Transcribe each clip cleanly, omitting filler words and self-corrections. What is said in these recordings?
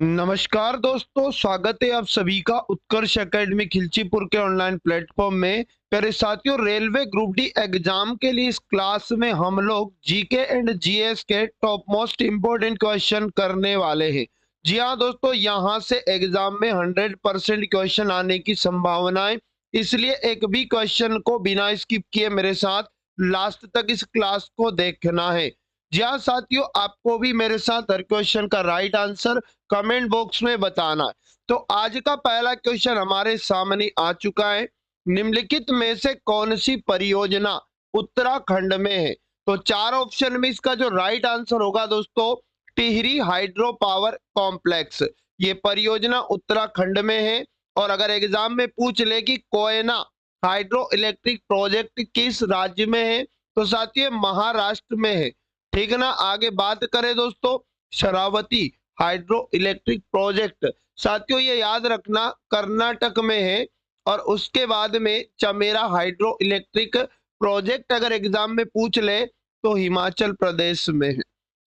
नमस्कार दोस्तों, स्वागत है आप सभी का उत्कर्ष एकेडमी खिलचीपुर के ऑनलाइन प्लेटफॉर्म में। प्यारे साथियों, रेलवे ग्रुप डी एग्जाम के लिए इस क्लास में हम लोग जीके एंड जीएस के टॉप मोस्ट इम्पोर्टेंट क्वेश्चन करने वाले हैं। जी हाँ दोस्तों, यहाँ से एग्जाम में 100% क्वेश्चन आने की संभावना है, इसलिए एक भी क्वेश्चन को बिना स्किप किए मेरे साथ लास्ट तक इस क्लास को देखना है। जी हाँ साथियों, आपको भी मेरे साथ हर क्वेश्चन का राइट आंसर कमेंट बॉक्स में बताना है। तो आज का पहला क्वेश्चन हमारे सामने आ चुका है। निम्नलिखित में से कौन सी परियोजना उत्तराखंड में है? तो चार ऑप्शन में इसका जो राइट आंसर होगा दोस्तों, टिहरी हाइड्रो पावर कॉम्प्लेक्स। ये परियोजना उत्तराखंड में है। और अगर एग्जाम में पूछ ले कि कोयना हाइड्रो इलेक्ट्रिक प्रोजेक्ट किस राज्य में है, तो साथियों महाराष्ट्र में है। ठीक है ना। आगे बात करें दोस्तों, शरावती हाइड्रो इलेक्ट्रिक प्रोजेक्ट, साथियों ये याद रखना कर्नाटक में है। और उसके बाद में चमेरा हाइड्रो इलेक्ट्रिक प्रोजेक्ट अगर एग्जाम में पूछ ले तो हिमाचल प्रदेश में है।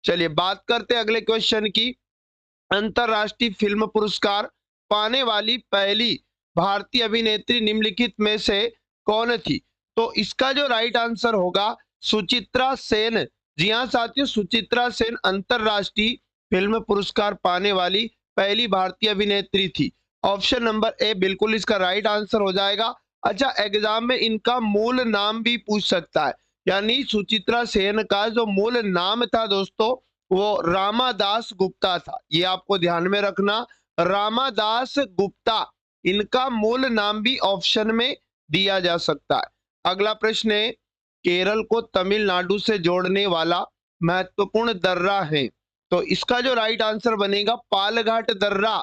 चलिए बात करते हैं अगले क्वेश्चन की। अंतरराष्ट्रीय फिल्म पुरस्कार पाने वाली पहली भारतीय अभिनेत्री निम्नलिखित में से कौन थी? तो इसका जो राइट आंसर होगा सुचित्रा सेन। जी हाँ साथियों, सुचित्रा सेन अंतरराष्ट्रीय फिल्म पुरस्कार पाने वाली पहली भारतीय अभिनेत्री थी। ऑप्शन नंबर ए बिल्कुल इसका राइट आंसर हो जाएगा। अच्छा, एग्जाम में इनका मूल नाम भी पूछ सकता है, यानी सुचित्रा सेन का जो मूल नाम था दोस्तों, वो रामादास गुप्ता था। ये आपको ध्यान में रखना, रामादास गुप्ता इनका मूल नाम भी ऑप्शन में दिया जा सकता है। अगला प्रश्न है, केरल को तमिलनाडु से जोड़ने वाला महत्वपूर्ण दर्रा है। तो इसका जो राइट आंसर बनेगा पालघाट दर्रा,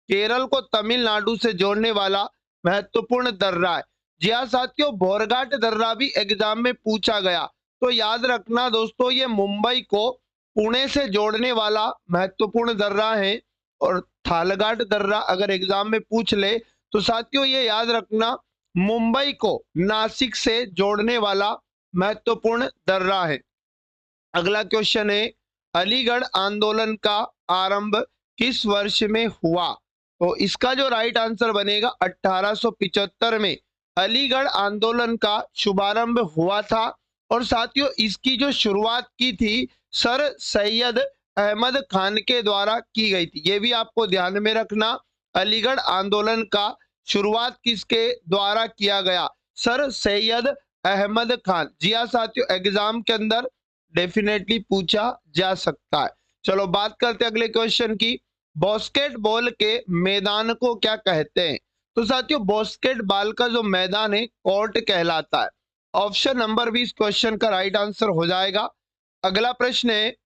केरल को तमिलनाडु से जोड़ने वाला महत्वपूर्ण दर्रा है। जी हाँ साथियों, बोरघाट दर्रा भी एग्जाम में पूछा गया, तो याद रखना दोस्तों ये मुंबई को पुणे से जोड़ने वाला महत्वपूर्ण दर्रा है। और थालघाट दर्रा अगर एग्जाम में पूछ ले तो साथियों ये याद रखना मुंबई को नासिक से जोड़ने वाला महत्वपूर्ण दर्रा है। अगला क्वेश्चन है, अलीगढ़ आंदोलन का आरंभ किस वर्ष में हुआ? तो इसका जो राइट आंसर बनेगा 1875 में अलीगढ़ आंदोलन का शुभारंभ हुआ था। और साथियों इसकी जो शुरुआत की थी सर सैयद अहमद खान के द्वारा की गई थी। ये भी आपको ध्यान में रखना, अलीगढ़ आंदोलन का शुरुआत किसके द्वारा किया गया? सर सैयद अहमद खान। जी हाँ साथियों, एग्जाम के अंदर डेफिनेटली पूछा जा सकता है। चलो बात करते हैं अगले क्वेश्चन की। बास्केटबॉल के मैदान को क्या कहते हैं? तो साथियों बास्केटबॉल का जो मैदान है कोर्ट कहलाता है। ऑप्शन नंबर 20 क्वेश्चन का राइट आंसर हो जाएगा। अगला प्रश्न है,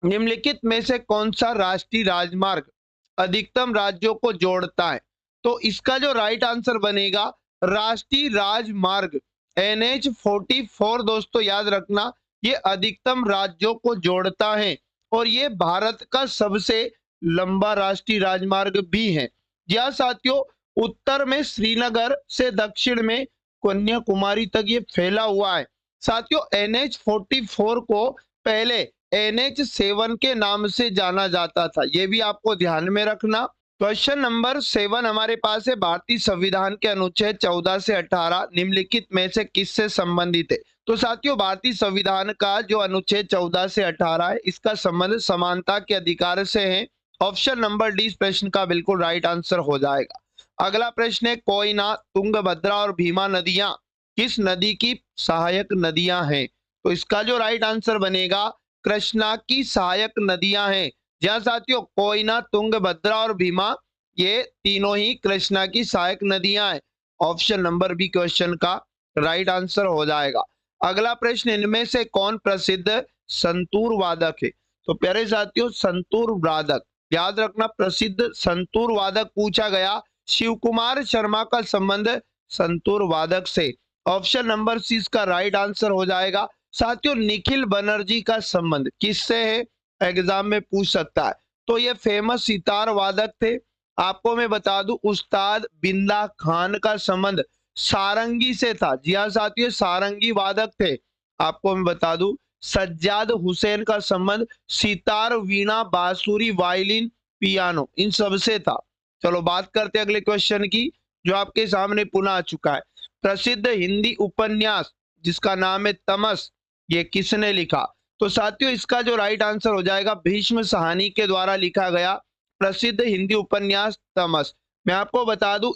निम्नलिखित में से कौन सा राष्ट्रीय राजमार्ग अधिकतम राज्यों को जोड़ता है? तो इसका जो राइट आंसर बनेगा राष्ट्रीय राजमार्ग NH-44 दोस्तों याद रखना, ये अधिकतम राज्यों को जोड़ता है और ये भारत का सबसे लंबा राष्ट्रीय राजमार्ग भी है। यह साथियों उत्तर में श्रीनगर से दक्षिण में कन्याकुमारी तक ये फैला हुआ है। साथियों NH-44 को पहले NH-7 के नाम से जाना जाता था, ये भी आपको ध्यान में रखना। क्वेश्चन नंबर 7 हमारे पास है, भारतीय संविधान के अनुच्छेद 14 से 18 निम्नलिखित में से किससे संबंधित है? तो साथियों भारतीय संविधान का जो अनुच्छेद 14 से 18 है इसका संबंध समानता के अधिकार से है। ऑप्शन नंबर डी इस प्रश्न का बिल्कुल राइट आंसर हो जाएगा। अगला प्रश्न है, कोयना, तुंगभद्रा और भीमा नदियां किस नदी की सहायक नदियां हैं? तो इसका जो राइट आंसर बनेगा कृष्णा की सहायक नदियां हैं। जहां साथियों कोयना, तुंगभद्रा और भीमा ये तीनों ही कृष्णा की सहायक नदियां हैं। ऑप्शन नंबर बी क्वेश्चन का राइट आंसर हो जाएगा। अगला प्रश्न, इनमें से कौन प्रसिद्ध संतूर वादक है? तो प्यारे साथियों संतूर वादक याद रखना, प्रसिद्ध संतूर वादक पूछा गया, शिव कुमार शर्मा का संबंध संतूर वादक से। ऑप्शन नंबर सी इसका राइट आंसर हो जाएगा। साथियों निखिल बनर्जी का संबंध किससे है? एग्जाम में पूछ सकता है। तो ये फेमस सितार वादक थे। आपको मैं बता दूं उस्ताद बिंदा खान का संबंध सारंगी से था। जी हाँ साथियों सारंगी वादक थे। आपको मैं बता दूं सज्जाद हुसैन का संबंध सितार, वीणा, बांसुरी, वायलिन पियानो, इन सब से था। चलो बात करते हैं अगले क्वेश्चन की, जो आपके सामने पुनः आ चुका है। प्रसिद्ध हिंदी उपन्यास जिसका नाम है तमस, ये किसने लिखा? तो साथियों इसका जो राइट आंसर हो जाएगा, भीष्म साहनी के द्वारा लिखा गया प्रसिद्ध हिंदी उपन्यास तमस। मैं आपको बता दूं,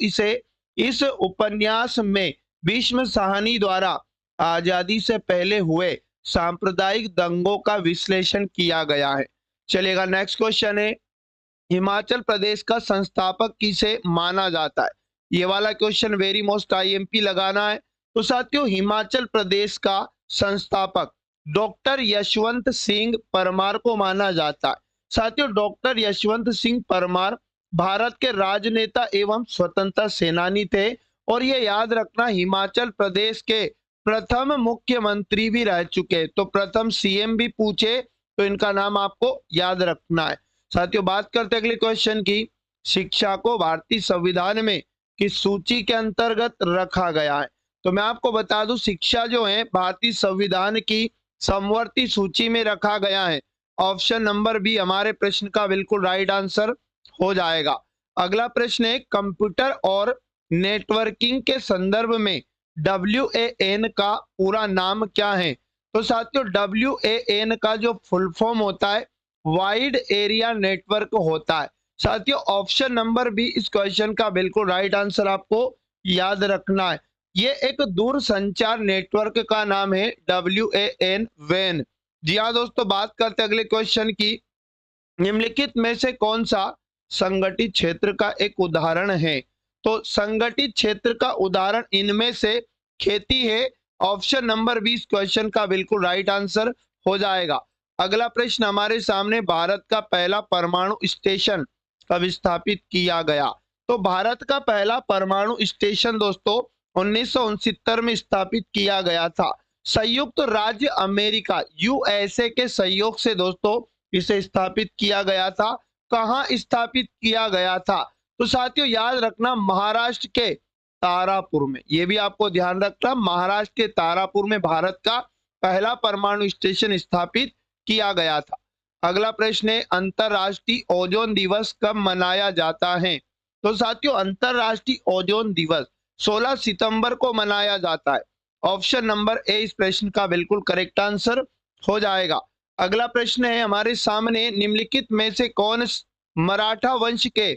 इस उपन्यास में भीष्म साहनी द्वारा आजादी से पहले हुए सांप्रदायिक दंगों का विश्लेषण किया गया है। चलेगा, नेक्स्ट क्वेश्चन है, हिमाचल प्रदेश का संस्थापक किसे माना जाता है? ये वाला क्वेश्चन वेरी मोस्ट आईएमपी लगाना है। तो साथियों हिमाचल प्रदेश का संस्थापक डॉक्टर यशवंत सिंह परमार को माना जाता है। साथियों डॉक्टर यशवंत सिंह परमार भारत के राजनेता एवं स्वतंत्रता सेनानी थे, और ये याद रखना हिमाचल प्रदेश के प्रथम मुख्यमंत्री भी रह चुके हैं। तो प्रथम सीएम भी पूछे तो इनका नाम आपको याद रखना है। साथियों बात करते अगले क्वेश्चन की, शिक्षा को भारतीय संविधान में किस सूची के अंतर्गत रखा गया है? तो मैं आपको बता दूं, शिक्षा जो है भारतीय संविधान की समवर्ती सूची में रखा गया है। ऑप्शन नंबर बी हमारे प्रश्न का बिल्कुल राइट आंसर हो जाएगा। अगला प्रश्न है, कंप्यूटर और नेटवर्किंग के संदर्भ में WAN का पूरा नाम क्या है? तो साथियों WAN का जो फुल फॉर्म होता है वाइड एरिया नेटवर्क होता है। साथियों ऑप्शन नंबर बी इस क्वेश्चन का बिल्कुल राइट आंसर आपको याद रखना है। ये एक दूरसंचार नेटवर्क का नाम है WAN। जी हाँ दोस्तों, बात करते अगले क्वेश्चन की, निम्नलिखित में से कौन सा संगठित क्षेत्र का एक उदाहरण है? तो संगठित क्षेत्र का उदाहरण इनमें से खेती है। ऑप्शन नंबर 20 क्वेश्चन का बिल्कुल राइट आंसर हो जाएगा। अगला प्रश्न हमारे सामने, भारत का पहला परमाणु स्टेशन कब स्थापित किया गया? तो भारत का पहला परमाणु स्टेशन दोस्तों 1969 में स्थापित किया गया था। संयुक्त राज्य अमेरिका USA के सहयोग से दोस्तों इसे स्थापित किया गया था। कहाँ स्थापित किया गया था? तो साथियों याद रखना, महाराष्ट्र के तारापुर में। ये भी आपको ध्यान रखना, महाराष्ट्र के तारापुर में भारत का पहला परमाणु स्टेशन स्थापित किया गया था। अगला प्रश्न है, अंतरराष्ट्रीय ओजोन दिवस कब मनाया जाता है? तो साथियों अंतरराष्ट्रीय ओजोन दिवस 16 सितंबर को मनाया जाता है। ऑप्शन नंबर ए इस प्रश्न का बिल्कुल करेक्ट आंसर हो जाएगा। अगला प्रश्न है हमारे सामने, निम्नलिखित में से कौन मराठा वंश के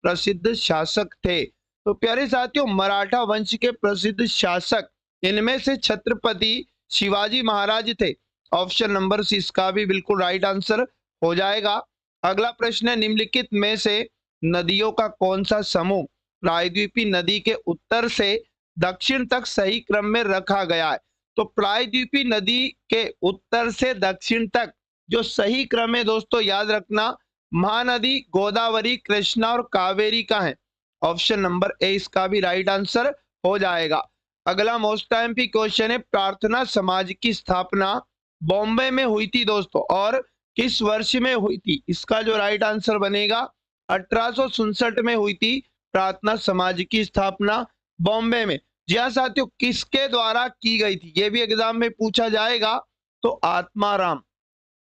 प्रसिद्ध शासक थे? तो प्यारे साथियों मराठा वंश के प्रसिद्ध शासक इनमें से छत्रपति शिवाजी महाराज थे। ऑप्शन नंबर सी इसका भी बिल्कुल राइट आंसर हो जाएगा। अगला प्रश्न है, निम्नलिखित में से नदियों का कौन सा समूह प्रायद्वीपीय नदी के उत्तर से दक्षिण तक सही क्रम में रखा गया है? तो प्रायद्वीपीय नदी के उत्तर से दक्षिण तक जो सही क्रम है दोस्तों याद रखना, महानदी गोदावरी, कृष्णा और कावेरी का है। ऑप्शन नंबर ए इसका भी राइट आंसर हो जाएगा। अगला मोस्ट एमपी क्वेश्चन है, प्रार्थना समाज की स्थापना बॉम्बे में हुई थी दोस्तों, और किस वर्ष में हुई थी? इसका जो राइट आंसर बनेगा 1867 में हुई थी प्रार्थना समाज की स्थापना बॉम्बे में। जी हाँ साथियों, किसके द्वारा की गई थी? ये भी एग्जाम में पूछा जाएगा। तो आत्माराम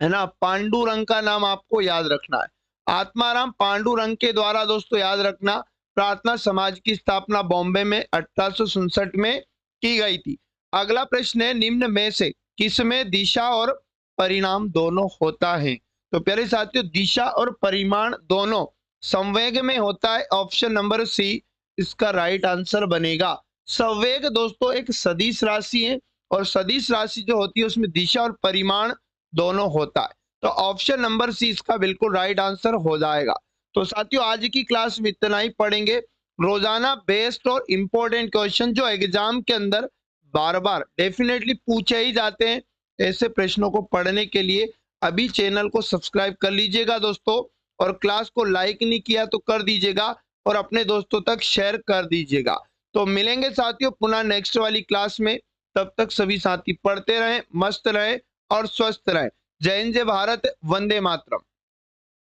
है ना, पांडुरंग का नाम आपको याद रखना है। आत्माराम पांडुरंग के द्वारा दोस्तों याद रखना प्रार्थना समाज की स्थापना बॉम्बे में 1867 में की गई थी। अगला प्रश्न है, निम्न में से किसमें दिशा और परिणाम दोनों होता है? तो प्यारे साथियों दिशा और परिमाण दोनों संवेग में होता है। ऑप्शन नंबर सी इसका राइट आंसर बनेगा। संवेग दोस्तों एक सदिश राशि है, और सदिश राशि जो होती है उसमें दिशा और परिमाण दोनों होता है। तो ऑप्शन नंबर सी इसका बिल्कुल राइट आंसर हो जाएगा। तो साथियों आज की क्लास में इतना ही पढ़ेंगे। रोजाना बेस्ट और इंपॉर्टेंट क्वेश्चन जो एग्जाम के अंदर बार बार डेफिनेटली पूछे ही जाते हैं, ऐसे प्रश्नों को पढ़ने के लिए अभी चैनल को सब्सक्राइब कर लीजिएगा दोस्तों, और क्लास को लाइक नहीं किया तो कर दीजिएगा, और अपने दोस्तों तक शेयर कर दीजिएगा। तो मिलेंगे साथियों पुनः नेक्स्ट वाली क्लास में। तब तक सभी साथी पढ़ते रहें, मस्त रहें और स्वस्थ रहें। जय हिंद, जय भारत, वंदे मातरम।